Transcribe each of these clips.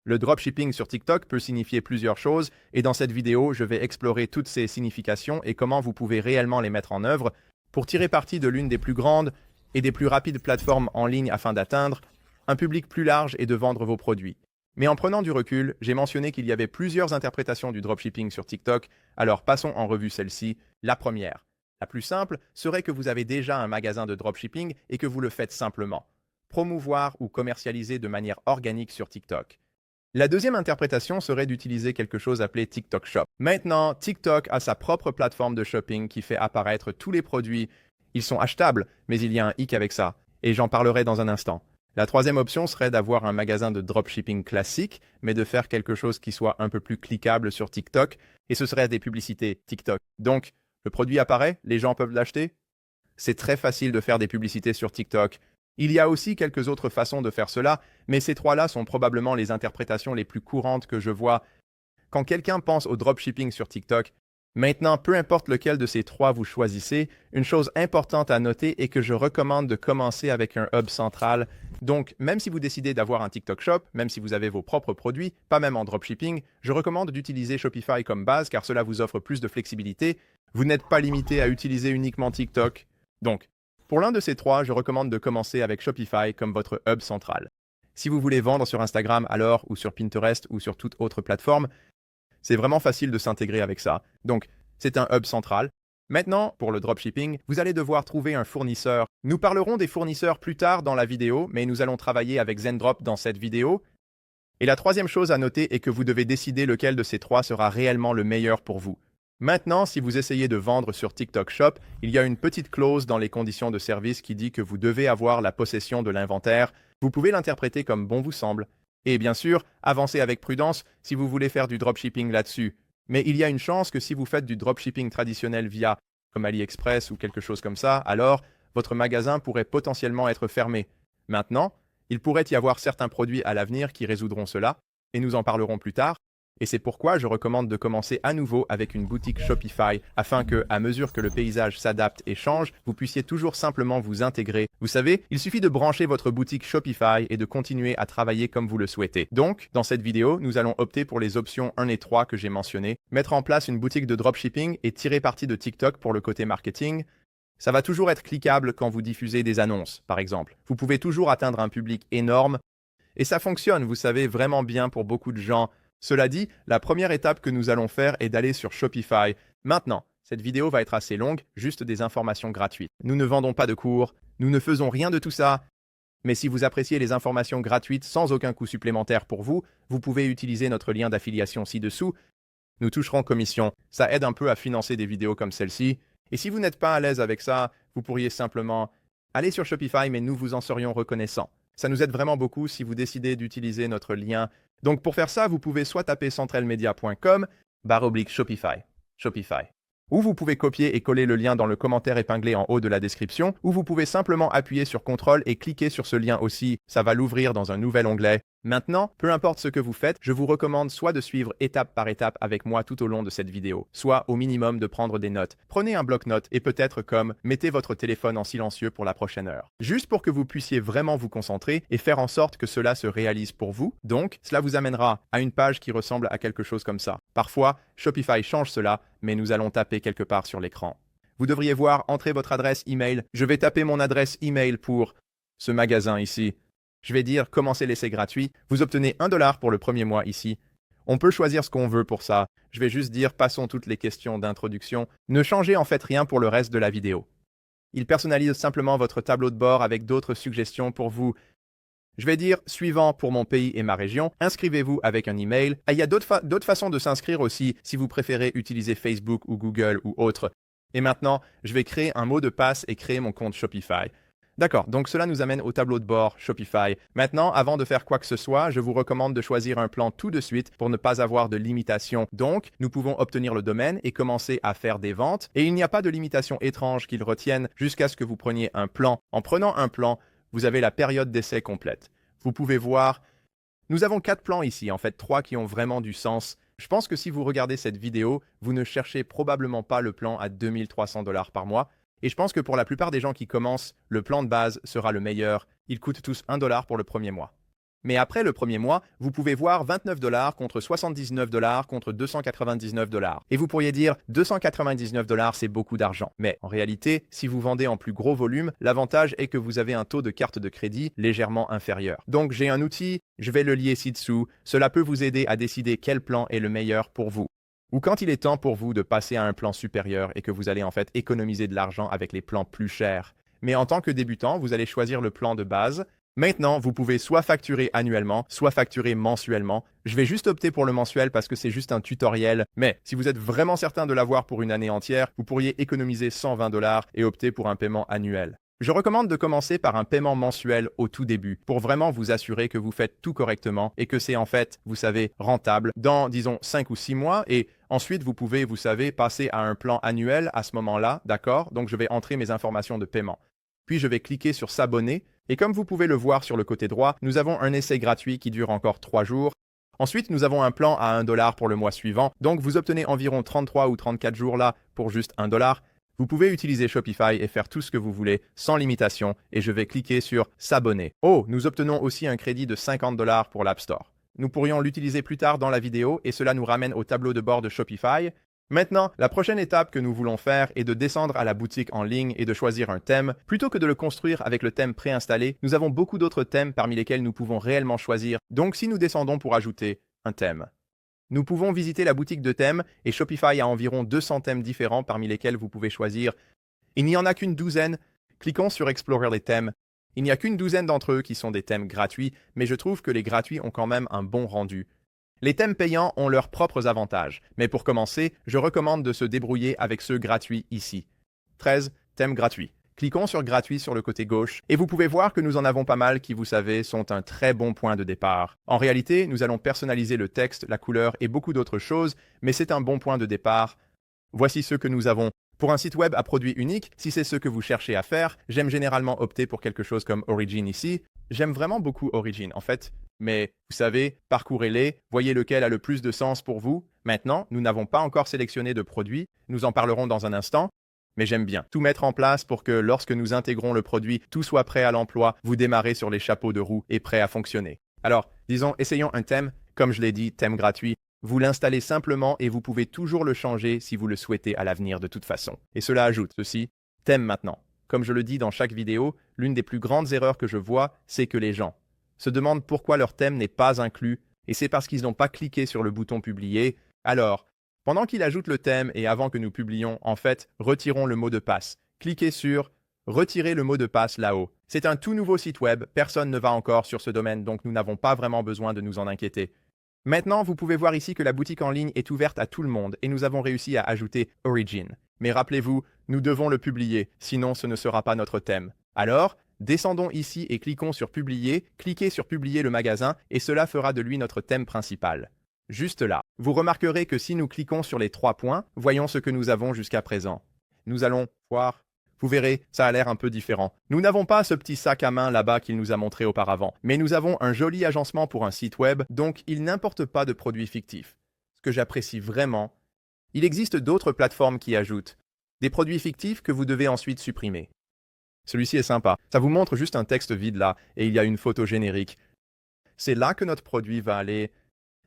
Le dropshipping sur TikTok peut signifier plusieurs choses et dans cette vidéo, je vais explorer toutes ces significations et comment vous pouvez réellement les mettre en œuvre pour tirer parti de l'une des plus grandes et des plus rapides plateformes en ligne afin d'atteindre un public plus large et de vendre vos produits. Mais en prenant du recul, j'ai mentionné qu'il y avait plusieurs interprétations du dropshipping sur TikTok, alors passons en revue celle-ci. La première, la plus simple, serait que vous avez déjà un magasin de dropshipping et que vous le faites simplement. Promouvoir ou commercialiser de manière organique sur TikTok. La deuxième interprétation serait d'utiliser quelque chose appelé TikTok Shop. Maintenant, TikTok a sa propre plateforme de shopping qui fait apparaître tous les produits. Ils sont achetables, mais il y a un hic avec ça, et j'en parlerai dans un instant. La troisième option serait d'avoir un magasin de dropshipping classique, mais de faire quelque chose qui soit un peu plus cliquable sur TikTok, et ce serait des publicités TikTok. Donc, le produit apparaît, les gens peuvent l'acheter. C'est très facile de faire des publicités sur TikTok. Il y a aussi quelques autres façons de faire cela, mais ces trois-là sont probablement les interprétations les plus courantes que je vois quand quelqu'un pense au dropshipping sur TikTok. Maintenant, peu importe lequel de ces trois vous choisissez, une chose importante à noter est que je recommande de commencer avec un hub central. Donc, même si vous décidez d'avoir un TikTok Shop, même si vous avez vos propres produits, pas même en dropshipping, je recommande d'utiliser Shopify comme base car cela vous offre plus de flexibilité. Vous n'êtes pas limité à utiliser uniquement TikTok. Donc, pour l'un de ces trois, je recommande de commencer avec Shopify comme votre hub central. Si vous voulez vendre sur Instagram alors, ou sur Pinterest, ou sur toute autre plateforme, c'est vraiment facile de s'intégrer avec ça. Donc, c'est un hub central. Maintenant, pour le dropshipping, vous allez devoir trouver un fournisseur. Nous parlerons des fournisseurs plus tard dans la vidéo, mais nous allons travailler avec Zendrop dans cette vidéo. Et la troisième chose à noter est que vous devez décider lequel de ces trois sera réellement le meilleur pour vous. Maintenant, si vous essayez de vendre sur TikTok Shop, il y a une petite clause dans les conditions de service qui dit que vous devez avoir la possession de l'inventaire. Vous pouvez l'interpréter comme bon vous semble. Et bien sûr, avancez avec prudence si vous voulez faire du dropshipping là-dessus. Mais il y a une chance que si vous faites du dropshipping traditionnel via, comme AliExpress ou quelque chose comme ça, alors votre magasin pourrait potentiellement être fermé. Maintenant, il pourrait y avoir certains produits à l'avenir qui résoudront cela, et nous en parlerons plus tard. Et c'est pourquoi je recommande de commencer à nouveau avec une boutique Shopify afin que, à mesure que le paysage s'adapte et change, vous puissiez toujours simplement vous intégrer. Vous savez, il suffit de brancher votre boutique Shopify et de continuer à travailler comme vous le souhaitez. Donc, dans cette vidéo, nous allons opter pour les options 1 et 3 que j'ai mentionnées, mettre en place une boutique de dropshipping et tirer parti de TikTok pour le côté marketing. Ça va toujours être cliquable quand vous diffusez des annonces, par exemple. Vous pouvez toujours atteindre un public énorme et ça fonctionne, vous savez, vraiment bien pour beaucoup de gens. Cela dit, la première étape que nous allons faire est d'aller sur Shopify. Maintenant, cette vidéo va être assez longue, juste des informations gratuites. Nous ne vendons pas de cours, nous ne faisons rien de tout ça. Mais si vous appréciez les informations gratuites sans aucun coût supplémentaire pour vous, vous pouvez utiliser notre lien d'affiliation ci-dessous. Nous toucherons commission. Ça aide un peu à financer des vidéos comme celle-ci. Et si vous n'êtes pas à l'aise avec ça, vous pourriez simplement aller sur Shopify, mais nous vous en serions reconnaissants. Ça nous aide vraiment beaucoup si vous décidez d'utiliser notre lien. Donc pour faire ça, vous pouvez soit taper centralmedia.com/Shopify. Shopify. Ou vous pouvez copier et coller le lien dans le commentaire épinglé en haut de la description, ou vous pouvez simplement appuyer sur CTRL et cliquer sur ce lien aussi, ça va l'ouvrir dans un nouvel onglet. Maintenant, peu importe ce que vous faites, je vous recommande soit de suivre étape par étape avec moi tout au long de cette vidéo, soit au minimum de prendre des notes. Prenez un bloc-notes et peut-être comme mettez votre téléphone en silencieux pour la prochaine heure. Juste pour que vous puissiez vraiment vous concentrer et faire en sorte que cela se réalise pour vous. Donc, cela vous amènera à une page qui ressemble à quelque chose comme ça. Parfois, Shopify change cela, mais nous allons taper quelque part sur l'écran. Vous devriez voir entrer votre adresse email. Je vais taper mon adresse email pour ce magasin ici. Je vais dire commencer l'essai gratuit. Vous obtenez $1 pour le premier mois ici. On peut choisir ce qu'on veut pour ça. Je vais juste dire passons toutes les questions d'introduction. Ne changez en fait rien pour le reste de la vidéo. Il personnalise simplement votre tableau de bord avec d'autres suggestions pour vous. Je vais dire suivant pour mon pays et ma région. Inscrivez-vous avec un email. Il y a d'autres façons de s'inscrire aussi si vous préférez utiliser Facebook ou Google ou autre. Et maintenant, je vais créer un mot de passe et créer mon compte Shopify. D'accord, donc cela nous amène au tableau de bord Shopify. Maintenant, avant de faire quoi que ce soit, je vous recommande de choisir un plan tout de suite pour ne pas avoir de limitation. Donc, nous pouvons obtenir le domaine et commencer à faire des ventes. Et il n'y a pas de limitation étrange qu'ils retiennent jusqu'à ce que vous preniez un plan. En prenant un plan, vous avez la période d'essai complète. Vous pouvez voir, nous avons 4 plans ici, en fait 3 qui ont vraiment du sens. Je pense que si vous regardez cette vidéo, vous ne cherchez probablement pas le plan à $2300 par mois. Et je pense que pour la plupart des gens qui commencent, le plan de base sera le meilleur. Ils coûtent tous $1 pour le premier mois. Mais après le premier mois, vous pouvez voir 29 $ contre 79 $ contre 299 $. Et vous pourriez dire 299 $, c'est beaucoup d'argent. Mais en réalité, si vous vendez en plus gros volume, l'avantage est que vous avez un taux de carte de crédit légèrement inférieur. Donc j'ai un outil, je vais le lier ci-dessous. Cela peut vous aider à décider quel plan est le meilleur pour vous. Ou quand il est temps pour vous de passer à un plan supérieur et que vous allez en fait économiser de l'argent avec les plans plus chers. Mais en tant que débutant, vous allez choisir le plan de base. Maintenant, vous pouvez soit facturer annuellement, soit facturer mensuellement. Je vais juste opter pour le mensuel parce que c'est juste un tutoriel. Mais si vous êtes vraiment certain de l'avoir pour une année entière, vous pourriez économiser 120 $ et opter pour un paiement annuel. Je recommande de commencer par un paiement mensuel au tout début pour vraiment vous assurer que vous faites tout correctement et que c'est en fait, vous savez, rentable dans, disons, 5 ou 6 mois et ensuite vous pouvez, vous savez, passer à un plan annuel à ce moment-là, d'accord? Donc je vais entrer mes informations de paiement. Puis je vais cliquer sur s'abonner et comme vous pouvez le voir sur le côté droit, nous avons un essai gratuit qui dure encore 3 jours. Ensuite, nous avons un plan à 1 $ pour le mois suivant, donc vous obtenez environ 33 ou 34 jours là pour juste 1 $. Vous pouvez utiliser Shopify et faire tout ce que vous voulez sans limitation et je vais cliquer sur s'abonner. Oh, nous obtenons aussi un crédit de 50 $ pour l'App Store. Nous pourrions l'utiliser plus tard dans la vidéo et cela nous ramène au tableau de bord de Shopify. Maintenant, la prochaine étape que nous voulons faire est de descendre à la boutique en ligne et de choisir un thème. Plutôt que de le construire avec le thème préinstallé, nous avons beaucoup d'autres thèmes parmi lesquels nous pouvons réellement choisir. Donc si nous descendons pour ajouter un thème, nous pouvons visiter la boutique de thèmes et Shopify a environ 200 thèmes différents parmi lesquels vous pouvez choisir. Il n'y en a qu'une douzaine. Cliquons sur Explorer les thèmes. Il n'y a qu'une douzaine d'entre eux qui sont des thèmes gratuits, mais je trouve que les gratuits ont quand même un bon rendu. Les thèmes payants ont leurs propres avantages, mais pour commencer, je recommande de se débrouiller avec ceux gratuits ici. 13 thèmes gratuits. Cliquons sur gratuit sur le côté gauche et vous pouvez voir que nous en avons pas mal qui, vous savez, sont un très bon point de départ. En réalité, nous allons personnaliser le texte, la couleur et beaucoup d'autres choses, mais c'est un bon point de départ. Voici ceux que nous avons. Pour un site web à produit unique, si c'est ce que vous cherchez à faire, j'aime généralement opter pour quelque chose comme Origin ici. J'aime vraiment beaucoup Origin en fait, mais vous savez, parcourez-les, voyez lequel a le plus de sens pour vous. Maintenant, nous n'avons pas encore sélectionné de produit, nous en parlerons dans un instant, mais j'aime bien tout mettre en place pour que lorsque nous intégrons le produit, tout soit prêt à l'emploi, vous démarrez sur les chapeaux de roue et prêt à fonctionner. Alors, disons, essayons un thème, comme je l'ai dit, thème gratuit. Vous l'installez simplement et vous pouvez toujours le changer si vous le souhaitez à l'avenir de toute façon. Et cela ajoute ceci, thème maintenant. Comme je le dis dans chaque vidéo, l'une des plus grandes erreurs que je vois, c'est que les gens se demandent pourquoi leur thème n'est pas inclus, et c'est parce qu'ils n'ont pas cliqué sur le bouton publier. Alors, pendant qu'il ajoute le thème et avant que nous publions, en fait, retirons le mot de passe. Cliquez sur « Retirer le mot de passe là-haut ». C'est un tout nouveau site web, personne ne va encore sur ce domaine, donc nous n'avons pas vraiment besoin de nous en inquiéter. Maintenant, vous pouvez voir ici que la boutique en ligne est ouverte à tout le monde et nous avons réussi à ajouter Origin. Mais rappelez-vous, nous devons le publier, sinon ce ne sera pas notre thème. Alors, descendons ici et cliquons sur Publier, cliquez sur Publier le magasin et cela fera de lui notre thème principal. Juste là. Vous remarquerez que si nous cliquons sur les 3 points, voyons ce que nous avons jusqu'à présent. Nous allons voir. Vous verrez, ça a l'air un peu différent. Nous n'avons pas ce petit sac à main là-bas qu'il nous a montré auparavant, mais nous avons un joli agencement pour un site web, donc il n'importe pas de produits fictifs. Ce que j'apprécie vraiment. Il existe d'autres plateformes qui ajoutent des produits fictifs que vous devez ensuite supprimer. Celui-ci est sympa. Ça vous montre juste un texte vide là, et il y a une photo générique. C'est là que notre produit va aller.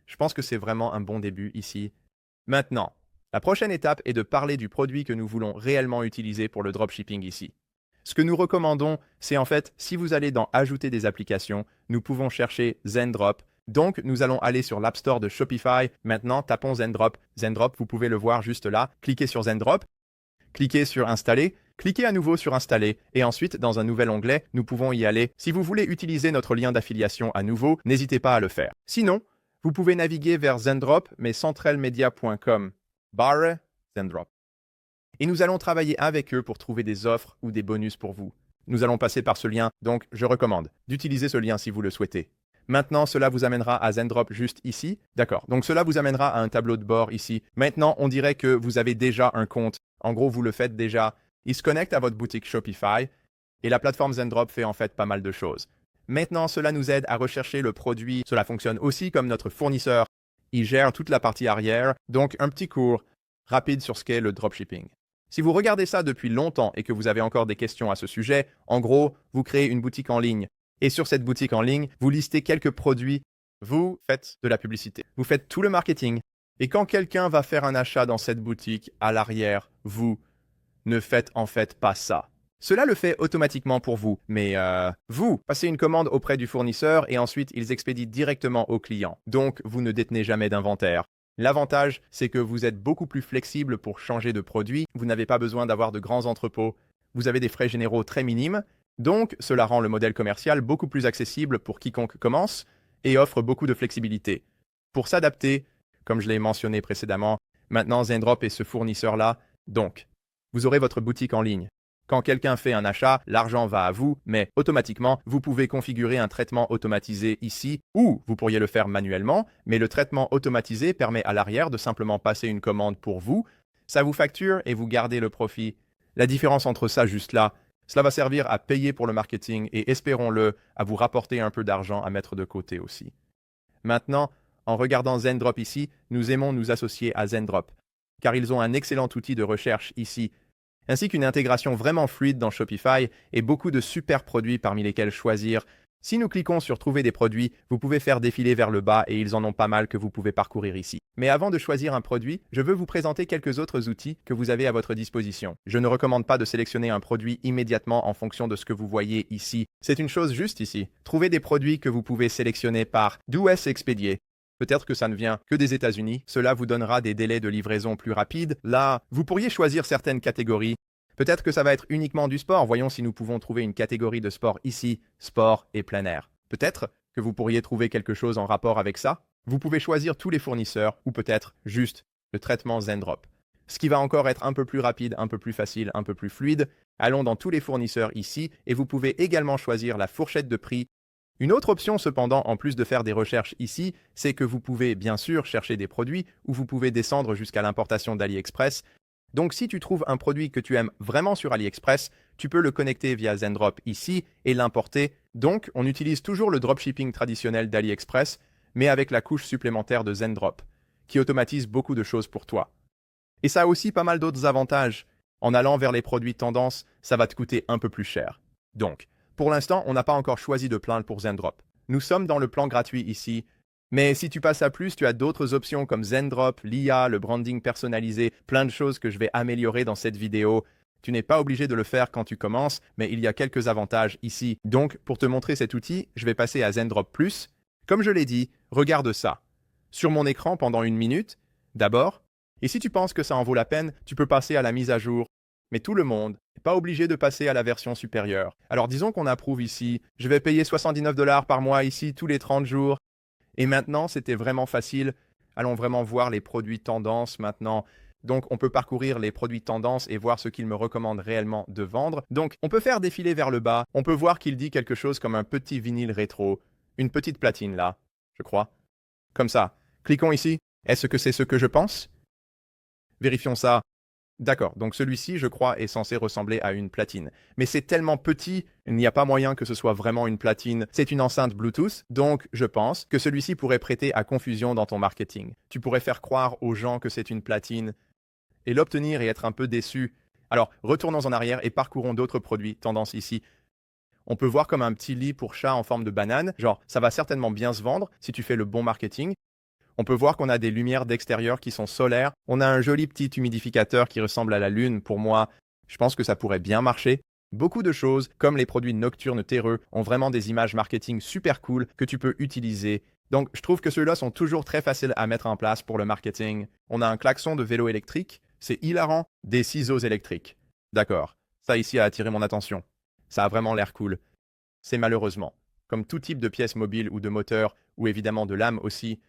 Je pense que c'est vraiment un bon début ici. Maintenant, la prochaine étape est de parler du produit que nous voulons réellement utiliser pour le dropshipping ici. Ce que nous recommandons, c'est en fait, si vous allez dans Ajouter des applications, nous pouvons chercher Zendrop. Donc, nous allons aller sur l'App Store de Shopify. Maintenant, tapons Zendrop. Zendrop, vous pouvez le voir juste là. Cliquez sur Zendrop. Cliquez sur Installer. Cliquez à nouveau sur Installer. Et ensuite, dans un nouvel onglet, nous pouvons y aller. Si vous voulez utiliser notre lien d'affiliation à nouveau, n'hésitez pas à le faire. Sinon, vous pouvez naviguer vers Zendrop, mais centralmedia.com. Zendrop. Et nous allons travailler avec eux pour trouver des offres ou des bonus pour vous. Nous allons passer par ce lien, donc je recommande d'utiliser ce lien si vous le souhaitez. Maintenant, cela vous amènera à Zendrop juste ici. D'accord, donc cela vous amènera à un tableau de bord ici. Maintenant, on dirait que vous avez déjà un compte. En gros, vous le faites déjà. Il se connecte à votre boutique Shopify et la plateforme Zendrop fait en fait pas mal de choses. Maintenant, cela nous aide à rechercher le produit. Cela fonctionne aussi comme notre fournisseur. Il gère toute la partie arrière, donc un petit cours rapide sur ce qu'est le dropshipping. Si vous regardez ça depuis longtemps et que vous avez encore des questions à ce sujet, en gros, vous créez une boutique en ligne Et sur cette boutique en ligne, vous listez quelques produits, vous faites de la publicité, vous faites tout le marketing. Et quand quelqu'un va faire un achat dans cette boutique, à l'arrière, vous ne faites en fait pas ça. Cela le fait automatiquement pour vous, mais vous passez une commande auprès du fournisseur et ensuite ils expédient directement au client. Donc vous ne détenez jamais d'inventaire. L'avantage, c'est que vous êtes beaucoup plus flexible pour changer de produit, vous n'avez pas besoin d'avoir de grands entrepôts, vous avez des frais généraux très minimes, donc cela rend le modèle commercial beaucoup plus accessible pour quiconque commence et offre beaucoup de flexibilité. Pour s'adapter, comme je l'ai mentionné précédemment, maintenant Zendrop est ce fournisseur-là, donc vous aurez votre boutique en ligne. Quand quelqu'un fait un achat, l'argent va à vous, mais automatiquement, vous pouvez configurer un traitement automatisé ici, ou vous pourriez le faire manuellement, mais le traitement automatisé permet à l'arrière de simplement passer une commande pour vous, ça vous facture et vous gardez le profit. La différence entre ça juste là, cela va servir à payer pour le marketing et espérons-le, à vous rapporter un peu d'argent à mettre de côté aussi. Maintenant, en regardant Zendrop ici, nous aimons nous associer à Zendrop, car ils ont un excellent outil de recherche ici, ainsi qu'une intégration vraiment fluide dans Shopify et beaucoup de super produits parmi lesquels choisir. Si nous cliquons sur Trouver des produits, vous pouvez faire défiler vers le bas et ils en ont pas mal que vous pouvez parcourir ici. Mais avant de choisir un produit, je veux vous présenter quelques autres outils que vous avez à votre disposition. Je ne recommande pas de sélectionner un produit immédiatement en fonction de ce que vous voyez ici. C'est une chose juste ici. Trouvez des produits que vous pouvez sélectionner par d'où est-ce expédié. Peut-être que ça ne vient que des États-Unis, cela vous donnera des délais de livraison plus rapides. Là, vous pourriez choisir certaines catégories. Peut-être que ça va être uniquement du sport, voyons si nous pouvons trouver une catégorie de sport ici, sport et plein air. Peut-être que vous pourriez trouver quelque chose en rapport avec ça. Vous pouvez choisir tous les fournisseurs ou peut-être juste le traitement Zendrop. Ce qui va encore être un peu plus rapide, un peu plus facile, un peu plus fluide. Allons dans tous les fournisseurs ici et vous pouvez également choisir la fourchette de prix. Une autre option cependant, en plus de faire des recherches ici, c'est que vous pouvez bien sûr chercher des produits ou vous pouvez descendre jusqu'à l'importation d'AliExpress. Donc si tu trouves un produit que tu aimes vraiment sur AliExpress, tu peux le connecter via Zendrop ici et l'importer. Donc on utilise toujours le dropshipping traditionnel d'AliExpress, mais avec la couche supplémentaire de Zendrop, qui automatise beaucoup de choses pour toi. Et ça a aussi pas mal d'autres avantages. En allant vers les produits tendance, ça va te coûter un peu plus cher. Donc, pour l'instant, on n'a pas encore choisi de plan pour Zendrop. Nous sommes dans le plan gratuit ici, mais si tu passes à plus, tu as d'autres options comme Zendrop, l'IA, le branding personnalisé, plein de choses que je vais améliorer dans cette vidéo. Tu n'es pas obligé de le faire quand tu commences, mais il y a quelques avantages ici. Donc, pour te montrer cet outil, je vais passer à Zendrop Plus. Comme je l'ai dit, regarde ça. Sur mon écran pendant 1 minute, d'abord. Et si tu penses que ça en vaut la peine, tu peux passer à la mise à jour. Mais tout le monde n'est pas obligé de passer à la version supérieure. Alors disons qu'on approuve ici. Je vais payer 79 $ par mois ici tous les 30 jours. Et maintenant, c'était vraiment facile. Allons vraiment voir les produits tendances maintenant. Donc, on peut parcourir les produits tendances et voir ce qu'il me recommande réellement de vendre. Donc, on peut faire défiler vers le bas. On peut voir qu'il dit quelque chose comme un petit vinyle rétro. Une petite platine là, je crois. Comme ça. Cliquons ici. Est-ce que c'est ce que je pense? Vérifions ça. D'accord, donc celui-ci, je crois, est censé ressembler à une platine. Mais c'est tellement petit, il n'y a pas moyen que ce soit vraiment une platine. C'est une enceinte Bluetooth, donc je pense que celui-ci pourrait prêter à confusion dans ton marketing. Tu pourrais faire croire aux gens que c'est une platine et l'obtenir et être un peu déçu. Alors, retournons en arrière et parcourons d'autres produits, tendance ici. On peut voir comme un petit lit pour chat en forme de banane, genre ça va certainement bien se vendre si tu fais le bon marketing. On peut voir qu'on a des lumières d'extérieur qui sont solaires. On a un joli petit humidificateur qui ressemble à la lune. Pour moi, je pense que ça pourrait bien marcher. Beaucoup de choses, comme les produits nocturnes terreux, ont vraiment des images marketing super cool que tu peux utiliser. Donc, je trouve que ceux-là sont toujours très faciles à mettre en place pour le marketing. On a un klaxon de vélo électrique. C'est hilarant. Des ciseaux électriques. D'accord. Ça ici a attiré mon attention. Ça a vraiment l'air cool. C'est malheureusement, comme tout type de pièces mobiles ou de moteurs, ou évidemment de lames aussi,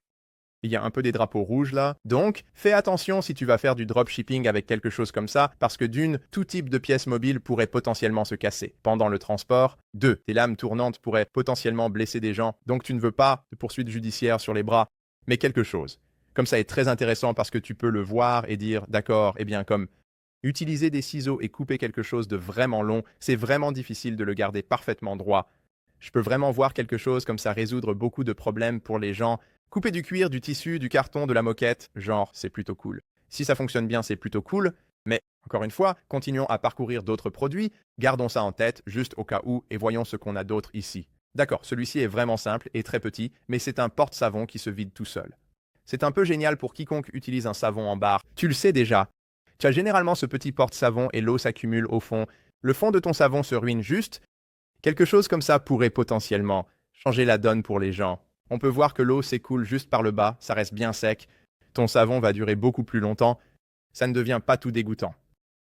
il y a un peu des drapeaux rouges là. Donc, fais attention si tu vas faire du dropshipping avec quelque chose comme ça, parce que d'une, tout type de pièce mobile pourrait potentiellement se casser pendant le transport. Deux, tes lames tournantes pourraient potentiellement blesser des gens, donc tu ne veux pas de poursuite judiciaire sur les bras, mais quelque chose. Comme ça est très intéressant parce que tu peux le voir et dire, d'accord, eh bien comme utiliser des ciseaux et couper quelque chose de vraiment long, c'est vraiment difficile de le garder parfaitement droit. Je peux vraiment voir quelque chose comme ça résoudre beaucoup de problèmes pour les gens. Couper du cuir, du tissu, du carton, de la moquette, genre, c'est plutôt cool. Si ça fonctionne bien, c'est plutôt cool, mais encore une fois, continuons à parcourir d'autres produits, gardons ça en tête, juste au cas où, et voyons ce qu'on a d'autre ici. D'accord, celui-ci est vraiment simple et très petit, mais c'est un porte-savon qui se vide tout seul. C'est un peu génial pour quiconque utilise un savon en barre. Tu le sais déjà. Tu as généralement ce petit porte-savon et l'eau s'accumule au fond. Le fond de ton savon se ruine juste. Quelque chose comme ça pourrait potentiellement changer la donne pour les gens. On peut voir que l'eau s'écoule juste par le bas, ça reste bien sec. Ton savon va durer beaucoup plus longtemps. Ça ne devient pas tout dégoûtant.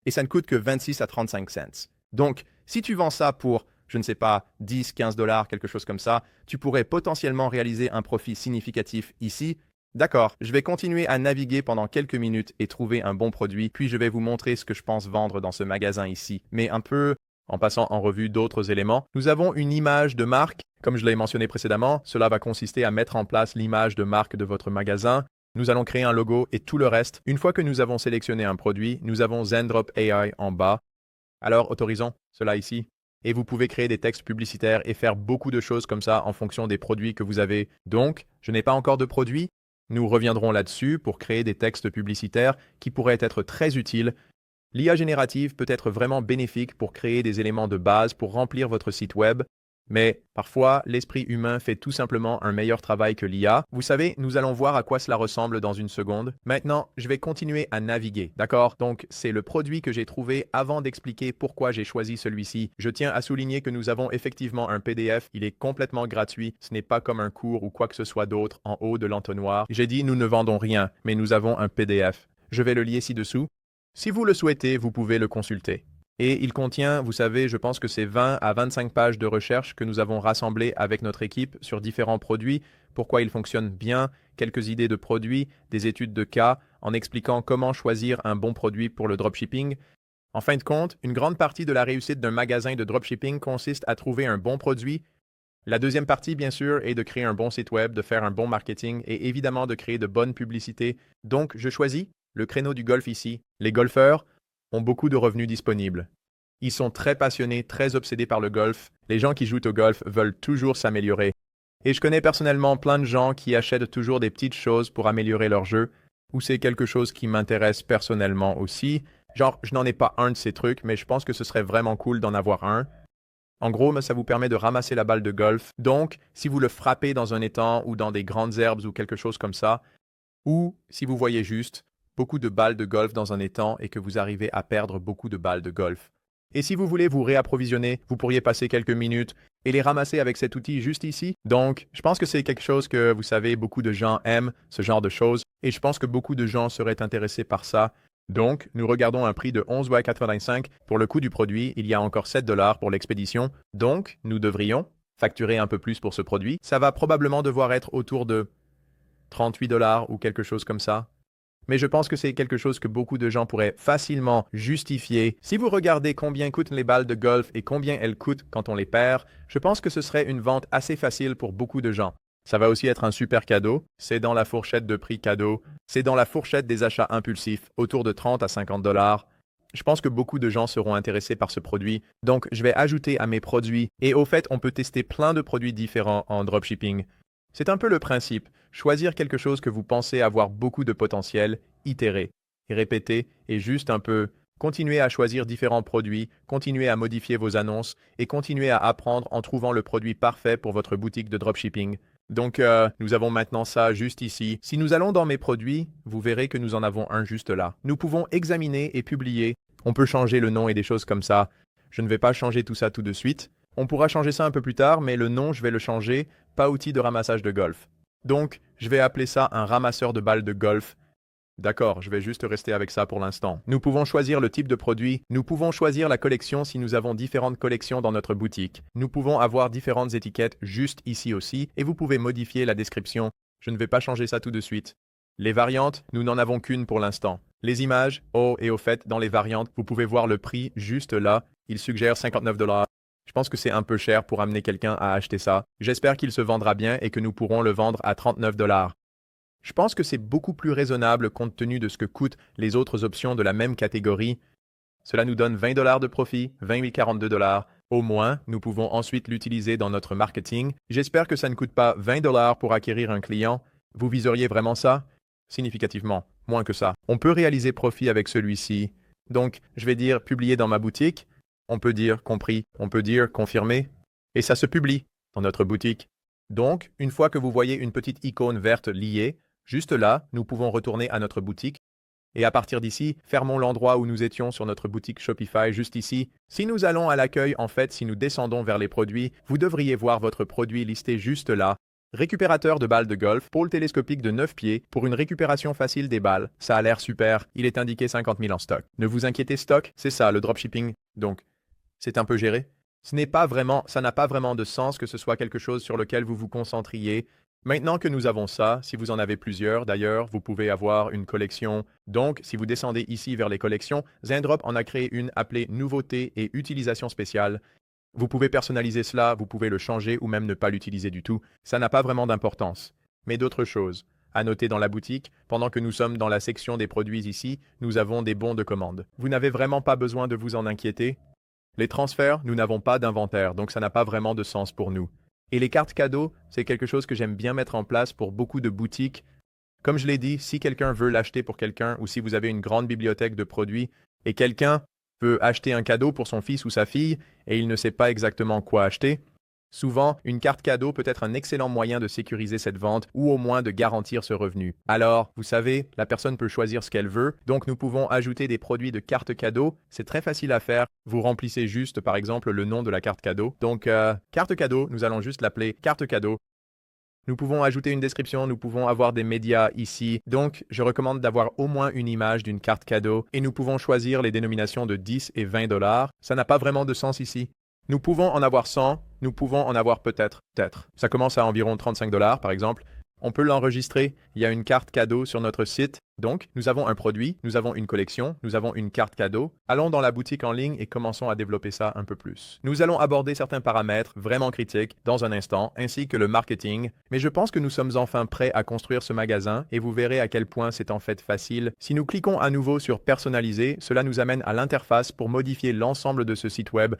Et ça ne coûte que 26 à 35 cents. Donc, si tu vends ça pour, je ne sais pas, 10, 15 dollars, quelque chose comme ça, tu pourrais potentiellement réaliser un profit significatif ici. D'accord, je vais continuer à naviguer pendant quelques minutes et trouver un bon produit, puis je vais vous montrer ce que je pense vendre dans ce magasin ici. Mais un peu en passant en revue d'autres éléments, nous avons une image de marque. Comme je l'ai mentionné précédemment, cela va consister à mettre en place l'image de marque de votre magasin. Nous allons créer un logo et tout le reste. Une fois que nous avons sélectionné un produit, nous avons Zendrop AI en bas. Alors, autorisons cela ici. Et vous pouvez créer des textes publicitaires et faire beaucoup de choses comme ça en fonction des produits que vous avez. Donc, je n'ai pas encore de produit. Nous reviendrons là-dessus pour créer des textes publicitaires qui pourraient être très utiles. L'IA générative peut être vraiment bénéfique pour créer des éléments de base pour remplir votre site web, mais parfois, l'esprit humain fait tout simplement un meilleur travail que l'IA. Vous savez, nous allons voir à quoi cela ressemble dans une seconde. Maintenant, je vais continuer à naviguer, d'accord? Donc, c'est le produit que j'ai trouvé avant d'expliquer pourquoi j'ai choisi celui-ci. Je tiens à souligner que nous avons effectivement un PDF. Il est complètement gratuit. Ce n'est pas comme un cours ou quoi que ce soit d'autre en haut de l'entonnoir. J'ai dit nous ne vendons rien, mais nous avons un PDF. Je vais le lier ci-dessous. Si vous le souhaitez, vous pouvez le consulter. Et il contient, vous savez, je pense que c'est 20 à 25 pages de recherche que nous avons rassemblées avec notre équipe sur différents produits, pourquoi ils fonctionnent bien, quelques idées de produits, des études de cas, en expliquant comment choisir un bon produit pour le dropshipping. En fin de compte, une grande partie de la réussite d'un magasin de dropshipping consiste à trouver un bon produit. La deuxième partie, bien sûr, est de créer un bon site web, de faire un bon marketing et évidemment de créer de bonnes publicités. Donc, je choisis le créneau du golf ici. Les golfeurs ont beaucoup de revenus disponibles. Ils sont très passionnés, très obsédés par le golf. Les gens qui jouent au golf veulent toujours s'améliorer. Et je connais personnellement plein de gens qui achètent toujours des petites choses pour améliorer leur jeu, ou c'est quelque chose qui m'intéresse personnellement aussi. Genre, je n'en ai pas un de ces trucs, mais je pense que ce serait vraiment cool d'en avoir un. En gros, ça vous permet de ramasser la balle de golf. Donc, si vous le frappez dans un étang ou dans des grandes herbes ou quelque chose comme ça, ou si vous voyez juste beaucoup de balles de golf dans un étang et que vous arrivez à perdre beaucoup de balles de golf. Et si vous voulez vous réapprovisionner, vous pourriez passer quelques minutes et les ramasser avec cet outil juste ici. Donc, je pense que c'est quelque chose que, vous savez, beaucoup de gens aiment, ce genre de choses, et je pense que beaucoup de gens seraient intéressés par ça. Donc, nous regardons un prix de 11,85 $ pour le coût du produit. Il y a encore 7 dollars pour l'expédition. Donc, nous devrions facturer un peu plus pour ce produit. Ça va probablement devoir être autour de 38 dollars ou quelque chose comme ça. Mais je pense que c'est quelque chose que beaucoup de gens pourraient facilement justifier. Si vous regardez combien coûtent les balles de golf et combien elles coûtent quand on les perd, je pense que ce serait une vente assez facile pour beaucoup de gens. Ça va aussi être un super cadeau. C'est dans la fourchette de prix cadeau. C'est dans la fourchette des achats impulsifs, autour de 30 à 50 dollars. Je pense que beaucoup de gens seront intéressés par ce produit. Donc, je vais ajouter à mes produits. Et au fait, on peut tester plein de produits différents en dropshipping. C'est un peu le principe. Choisir quelque chose que vous pensez avoir beaucoup de potentiel, itérer et répéter, et juste un peu continuer à choisir différents produits, continuer à modifier vos annonces et continuer à apprendre en trouvant le produit parfait pour votre boutique de dropshipping. Donc, nous avons maintenant ça juste ici. Si nous allons dans mes produits, vous verrez que nous en avons un juste là. Nous pouvons examiner et publier. On peut changer le nom et des choses comme ça. Je ne vais pas changer tout ça tout de suite. On pourra changer ça un peu plus tard, mais le nom, je vais le changer, pas outil de ramassage de golf. Donc, je vais appeler ça un ramasseur de balles de golf. D'accord, je vais juste rester avec ça pour l'instant. Nous pouvons choisir le type de produit, nous pouvons choisir la collection si nous avons différentes collections dans notre boutique. Nous pouvons avoir différentes étiquettes juste ici aussi, et vous pouvez modifier la description. Je ne vais pas changer ça tout de suite. Les variantes, nous n'en avons qu'une pour l'instant. Les images, oh, et au fait, dans les variantes, vous pouvez voir le prix juste là. Il suggère 59 dollars. Je pense que c'est un peu cher pour amener quelqu'un à acheter ça. J'espère qu'il se vendra bien et que nous pourrons le vendre à 39 dollars. Je pense que c'est beaucoup plus raisonnable compte tenu de ce que coûtent les autres options de la même catégorie. Cela nous donne 20 dollars de profit, 20 042 dollars. Au moins, nous pouvons ensuite l'utiliser dans notre marketing. J'espère que ça ne coûte pas 20 dollars pour acquérir un client. Vous viseriez vraiment ça? Significativement, moins que ça. On peut réaliser profit avec celui-ci. Donc, je vais dire publier dans ma boutique. On peut dire compris, on peut dire confirmé, et ça se publie dans notre boutique. Donc, une fois que vous voyez une petite icône verte liée, juste là, nous pouvons retourner à notre boutique. Et à partir d'ici, fermons l'endroit où nous étions sur notre boutique Shopify juste ici. Si nous allons à l'accueil, en fait, si nous descendons vers les produits, vous devriez voir votre produit listé juste là. Récupérateur de balles de golf, pôle télescopique de 9 pieds pour une récupération facile des balles. Ça a l'air super, il est indiqué 50 000 en stock. Ne vous inquiétez, stock, c'est ça le dropshipping. Donc, c'est un peu géré. Ça n'a pas vraiment de sens que ce soit quelque chose sur lequel vous vous concentriez. Maintenant que nous avons ça, si vous en avez plusieurs, d'ailleurs, vous pouvez avoir une collection. Donc, si vous descendez ici vers les collections, Zendrop en a créé une appelée Nouveautés et Utilisation spéciale. Vous pouvez personnaliser cela, vous pouvez le changer ou même ne pas l'utiliser du tout. Ça n'a pas vraiment d'importance. Mais d'autres choses. À noter dans la boutique, pendant que nous sommes dans la section des produits ici, nous avons des bons de commande. Vous n'avez vraiment pas besoin de vous en inquiéter. Les transferts, nous n'avons pas d'inventaire, donc ça n'a pas vraiment de sens pour nous. Et les cartes cadeaux, c'est quelque chose que j'aime bien mettre en place pour beaucoup de boutiques. Comme je l'ai dit, si quelqu'un veut l'acheter pour quelqu'un ou si vous avez une grande bibliothèque de produits et quelqu'un veut acheter un cadeau pour son fils ou sa fille et il ne sait pas exactement quoi acheter, souvent, une carte cadeau peut être un excellent moyen de sécuriser cette vente ou au moins de garantir ce revenu. Alors, vous savez, la personne peut choisir ce qu'elle veut, donc nous pouvons ajouter des produits de carte cadeau. C'est très facile à faire. Vous remplissez juste, par exemple, le nom de la carte cadeau. Donc, carte cadeau, nous allons juste l'appeler carte cadeau. Nous pouvons ajouter une description, nous pouvons avoir des médias ici. Donc, je recommande d'avoir au moins une image d'une carte cadeau et nous pouvons choisir les dénominations de 10 et 20 dollars. Ça n'a pas vraiment de sens ici. Nous pouvons en avoir 100, nous pouvons en avoir peut-être. Ça commence à environ 35 dollars, par exemple. On peut l'enregistrer. Il y a une carte cadeau sur notre site. Donc, nous avons un produit, nous avons une collection, nous avons une carte cadeau. Allons dans la boutique en ligne et commençons à développer ça un peu plus. Nous allons aborder certains paramètres vraiment critiques dans un instant, ainsi que le marketing. Mais je pense que nous sommes enfin prêts à construire ce magasin et vous verrez à quel point c'est en fait facile. Si nous cliquons à nouveau sur personnaliser, cela nous amène à l'interface pour modifier l'ensemble de ce site web.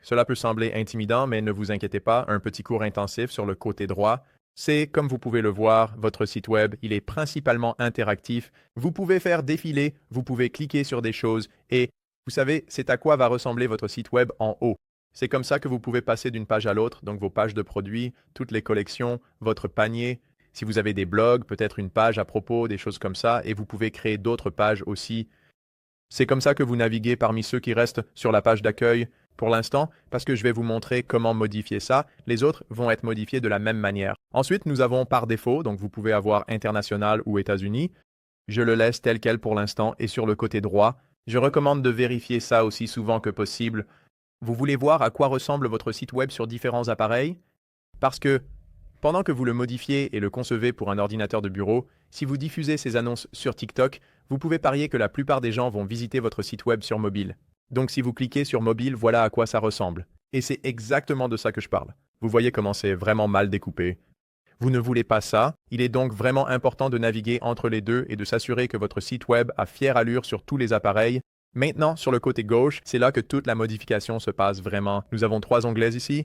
Cela peut sembler intimidant, mais ne vous inquiétez pas, un petit cours intensif sur le côté droit. C'est, comme vous pouvez le voir, votre site web, il est principalement interactif. Vous pouvez faire défiler, vous pouvez cliquer sur des choses et, vous savez, c'est à quoi va ressembler votre site web en haut. C'est comme ça que vous pouvez passer d'une page à l'autre, donc vos pages de produits, toutes les collections, votre panier. Si vous avez des blogs, peut-être une page à propos, des choses comme ça, et vous pouvez créer d'autres pages aussi. C'est comme ça que vous naviguez parmi ceux qui restent sur la page d'accueil. Pour l'instant, parce que je vais vous montrer comment modifier ça, les autres vont être modifiés de la même manière. Ensuite, nous avons par défaut, donc vous pouvez avoir international ou États-Unis. Je le laisse tel quel pour l'instant et sur le côté droit, je recommande de vérifier ça aussi souvent que possible. Vous voulez voir à quoi ressemble votre site web sur différents appareils? Parce que, pendant que vous le modifiez et le concevez pour un ordinateur de bureau, si vous diffusez ces annonces sur TikTok, vous pouvez parier que la plupart des gens vont visiter votre site web sur mobile. Donc si vous cliquez sur mobile, voilà à quoi ça ressemble. Et c'est exactement de ça que je parle. Vous voyez comment c'est vraiment mal découpé. Vous ne voulez pas ça, il est donc vraiment important de naviguer entre les deux et de s'assurer que votre site web a fière allure sur tous les appareils. Maintenant, sur le côté gauche, c'est là que toute la modification se passe vraiment. Nous avons 3 onglets ici.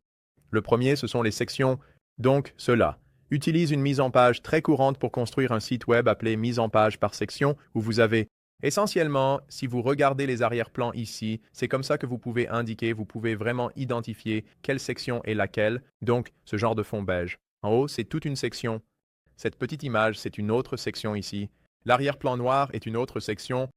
Le premier, ce sont les sections. Donc, cela utilise une mise en page très courante pour construire un site web appelé mise en page par section où vous avez essentiellement, si vous regardez les arrière-plans ici, c'est comme ça que vous pouvez indiquer, vous pouvez vraiment identifier quelle section est laquelle, donc ce genre de fond beige. En haut, c'est toute une section. Cette petite image, c'est une autre section ici. L'arrière-plan noir est une autre section.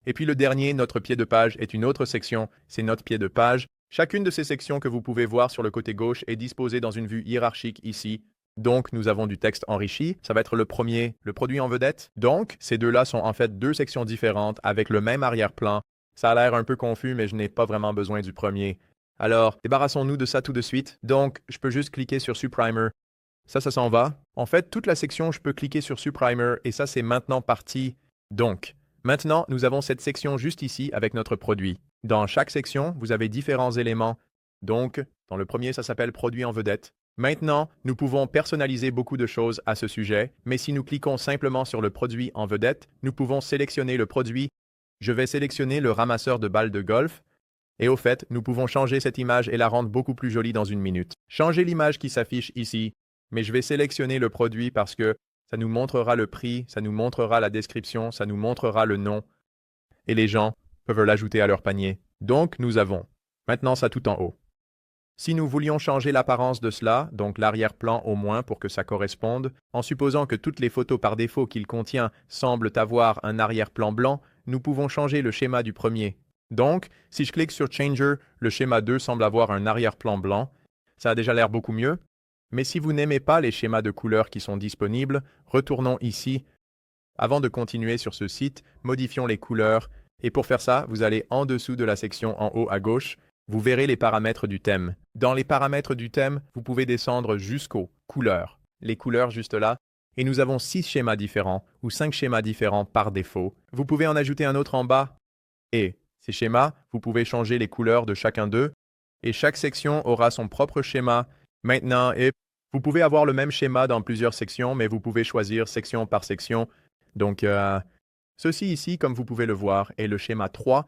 Et puis le dernier, notre pied de page, est une autre section, c'est notre pied de page. Chacune de ces sections que vous pouvez voir sur le côté gauche est disposée dans une vue hiérarchique ici. Donc, nous avons du texte enrichi. Ça va être le premier, le produit en vedette. Donc, ces deux-là sont en fait 2 sections différentes avec le même arrière-plan. Ça a l'air un peu confus, mais je n'ai pas vraiment besoin du premier. Alors, débarrassons-nous de ça tout de suite. Donc, je peux juste cliquer sur Subprimer. Ça s'en va. En fait, toute la section, je peux cliquer sur Subprimer et ça, c'est maintenant parti. Donc, maintenant, nous avons cette section juste ici avec notre produit. Dans chaque section, vous avez différents éléments. Donc, dans le premier, ça s'appelle Produit en vedette. Maintenant, nous pouvons personnaliser beaucoup de choses à ce sujet, mais si nous cliquons simplement sur le produit en vedette, nous pouvons sélectionner le produit. Je vais sélectionner le ramasseur de balles de golf. Et au fait, nous pouvons changer cette image et la rendre beaucoup plus jolie dans une minute. Changer l'image qui s'affiche ici, mais je vais sélectionner le produit parce que ça nous montrera le prix, ça nous montrera la description, ça nous montrera le nom. Et les gens peuvent l'ajouter à leur panier. Donc, nous avons maintenant ça tout en haut. Si nous voulions changer l'apparence de cela, donc l'arrière-plan au moins pour que ça corresponde, en supposant que toutes les photos par défaut qu'il contient semblent avoir un arrière-plan blanc, nous pouvons changer le schéma du premier. Donc, si je clique sur Changer, le schéma 2 semble avoir un arrière-plan blanc. Ça a déjà l'air beaucoup mieux. Mais si vous n'aimez pas les schémas de couleurs qui sont disponibles, retournons ici. Avant de continuer sur ce site, modifions les couleurs. Et pour faire ça, vous allez en dessous de la section en haut à gauche. Vous verrez les paramètres du thème. Dans les paramètres du thème, vous pouvez descendre jusqu'aux couleurs. Les couleurs juste là. Et nous avons 6 schémas différents ou 5 schémas différents par défaut. Vous pouvez en ajouter un autre en bas. Et ces schémas, vous pouvez changer les couleurs de chacun d'eux. Et chaque section aura son propre schéma. Maintenant, et vous pouvez avoir le même schéma dans plusieurs sections, mais vous pouvez choisir section par section. Donc, ceci ici, comme vous pouvez le voir, est le schéma 3.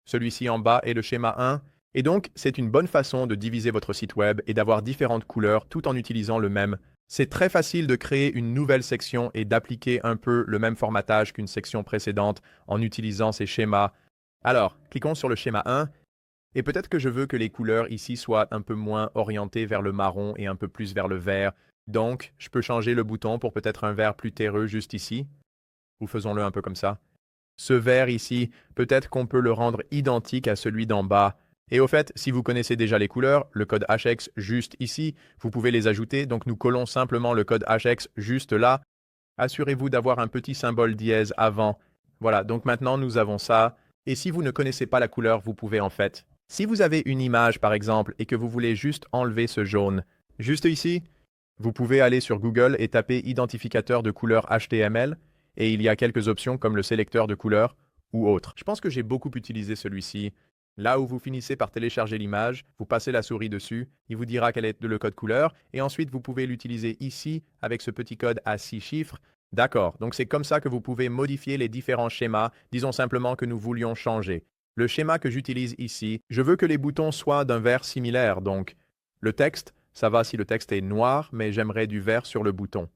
Celui-ci en bas est le schéma 1. Et donc, c'est une bonne façon de diviser votre site web et d'avoir différentes couleurs tout en utilisant le même. C'est très facile de créer une nouvelle section et d'appliquer un peu le même formatage qu'une section précédente en utilisant ces schémas. Alors, cliquons sur le schéma 1. Et peut-être que je veux que les couleurs ici soient un peu moins orientées vers le marron et un peu plus vers le vert. Donc, je peux changer le bouton pour peut-être un vert plus terreux juste ici. Ou faisons-le un peu comme ça. Ce vert ici, peut-être qu'on peut le rendre identique à celui d'en bas. Et au fait, si vous connaissez déjà les couleurs, le code HX juste ici, vous pouvez les ajouter. Donc nous collons simplement le code HX juste là. Assurez-vous d'avoir un petit symbole dièse avant. Voilà, donc maintenant nous avons ça. Et si vous ne connaissez pas la couleur, vous pouvez en fait. Si vous avez une image par exemple et que vous voulez juste enlever ce jaune, juste ici, vous pouvez aller sur Google et taper identificateur de couleur HTML. Et il y a quelques options comme le sélecteur de couleurs ou autre. Je pense que j'ai beaucoup utilisé celui-ci. Là où vous finissez par télécharger l'image, vous passez la souris dessus, il vous dira quel est le code couleur, et ensuite vous pouvez l'utiliser ici avec ce petit code à 6 chiffres. D'accord, donc c'est comme ça que vous pouvez modifier les différents schémas, disons simplement que nous voulions changer. Le schéma que j'utilise ici, je veux que les boutons soient d'un vert similaire, donc le texte, ça va si le texte est noir, mais j'aimerais du vert sur le bouton.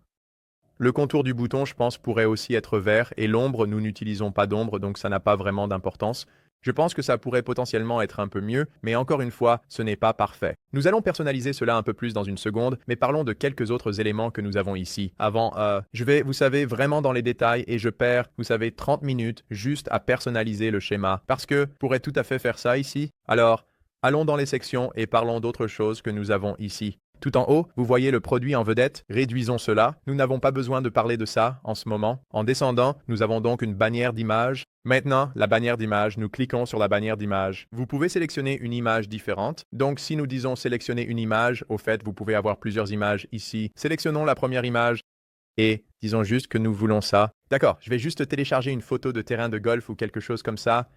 Le contour du bouton, je pense, pourrait aussi être vert, et l'ombre, nous n'utilisons pas d'ombre, donc ça n'a pas vraiment d'importance. Je pense que ça pourrait potentiellement être un peu mieux, mais encore une fois, ce n'est pas parfait. Nous allons personnaliser cela un peu plus dans une seconde, mais parlons de quelques autres éléments que nous avons ici. Avant, je vais, vous savez, vraiment dans les détails, et je perds, vous savez, 30 minutes juste à personnaliser le schéma, parce que je pourrais tout à fait faire ça ici. Alors, allons dans les sections et parlons d'autres choses que nous avons ici. Tout en haut, vous voyez le produit en vedette. Réduisons cela. Nous n'avons pas besoin de parler de ça en ce moment. En descendant, nous avons donc une bannière d'image. Maintenant, la bannière d'image, nous cliquons sur la bannière d'image. Vous pouvez sélectionner une image différente. Donc, si nous disons sélectionner une image, au fait, vous pouvez avoir plusieurs images ici. Sélectionnons la première image et disons juste que nous voulons ça. D'accord, je vais juste télécharger une photo de terrain de golf ou quelque chose comme ça.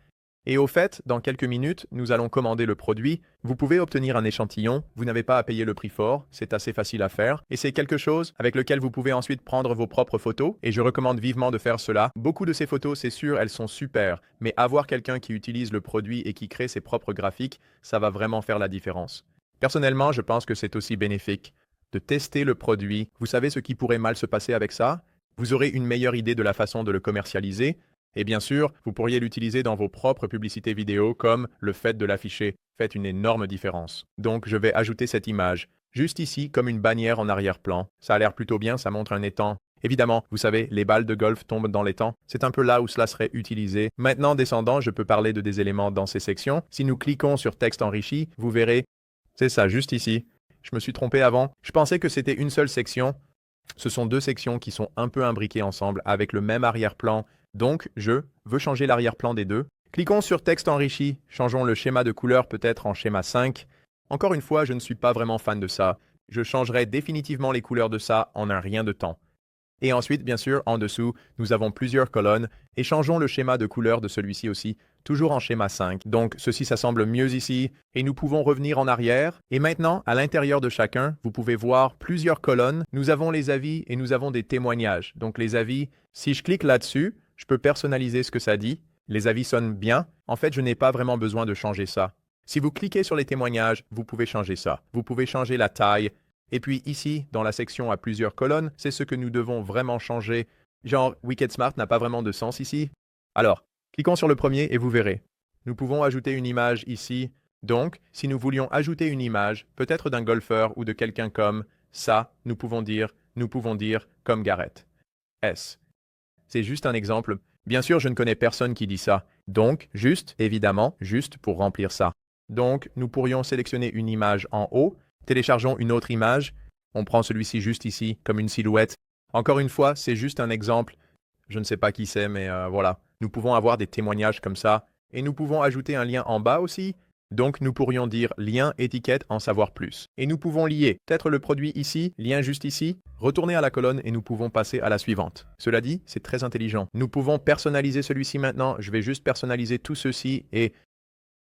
Et au fait, dans quelques minutes, nous allons commander le produit. Vous pouvez obtenir un échantillon, vous n'avez pas à payer le prix fort, c'est assez facile à faire. Et c'est quelque chose avec lequel vous pouvez ensuite prendre vos propres photos. Et je recommande vivement de faire cela. Beaucoup de ces photos, c'est sûr, elles sont super. Mais avoir quelqu'un qui utilise le produit et qui crée ses propres graphiques, ça va vraiment faire la différence. Personnellement, je pense que c'est aussi bénéfique de tester le produit. Vous savez ce qui pourrait mal se passer avec ça? Vous aurez une meilleure idée de la façon de le commercialiser. Et bien sûr, vous pourriez l'utiliser dans vos propres publicités vidéo comme le fait de l'afficher. Fait une énorme différence. Donc, je vais ajouter cette image, juste ici, comme une bannière en arrière-plan. Ça a l'air plutôt bien, ça montre un étang. Évidemment, vous savez, les balles de golf tombent dans l'étang. C'est un peu là où cela serait utilisé. Maintenant, descendant, je peux parler de des éléments dans ces sections. Si nous cliquons sur texte enrichi, vous verrez, c'est ça, juste ici. Je me suis trompé avant. Je pensais que c'était une seule section. Ce sont deux sections qui sont un peu imbriquées ensemble avec le même arrière-plan. Donc, je veux changer l'arrière-plan des deux. Cliquons sur texte enrichi, changeons le schéma de couleur peut-être en schéma 5. Encore une fois, je ne suis pas vraiment fan de ça. Je changerai définitivement les couleurs de ça en un rien de temps. Et ensuite, bien sûr, en dessous, nous avons plusieurs colonnes et changeons le schéma de couleur de celui-ci aussi, toujours en schéma 5. Donc, ceci, ça semble mieux ici et nous pouvons revenir en arrière. Et maintenant, à l'intérieur de chacun, vous pouvez voir plusieurs colonnes. Nous avons les avis et nous avons des témoignages. Donc, les avis, si je clique là-dessus, je peux personnaliser ce que ça dit. Les avis sonnent bien. En fait, je n'ai pas vraiment besoin de changer ça. Si vous cliquez sur les témoignages, vous pouvez changer ça. Vous pouvez changer la taille. Et puis ici, dans la section à plusieurs colonnes, c'est ce que nous devons vraiment changer. Genre, Wicked Smart n'a pas vraiment de sens ici. Alors, cliquons sur le premier et vous verrez. Nous pouvons ajouter une image ici. Donc, si nous voulions ajouter une image, peut-être d'un golfeur ou de quelqu'un comme ça, nous pouvons dire comme Gareth. S. C'est juste un exemple. Bien sûr, je ne connais personne qui dit ça. Donc, juste, évidemment, juste pour remplir ça. Donc, nous pourrions sélectionner une image en haut, téléchargeons une autre image, on prend celui-ci juste ici, comme une silhouette. Encore une fois, c'est juste un exemple. Je ne sais pas qui c'est, mais voilà. Nous pouvons avoir des témoignages comme ça, et nous pouvons ajouter un lien en bas aussi. Donc, nous pourrions dire lien, étiquette, en savoir plus. Et nous pouvons lier peut-être le produit ici, lien juste ici, retourner à la colonne et nous pouvons passer à la suivante. Cela dit, c'est très intelligent. Nous pouvons personnaliser celui-ci maintenant. Je vais juste personnaliser tout ceci et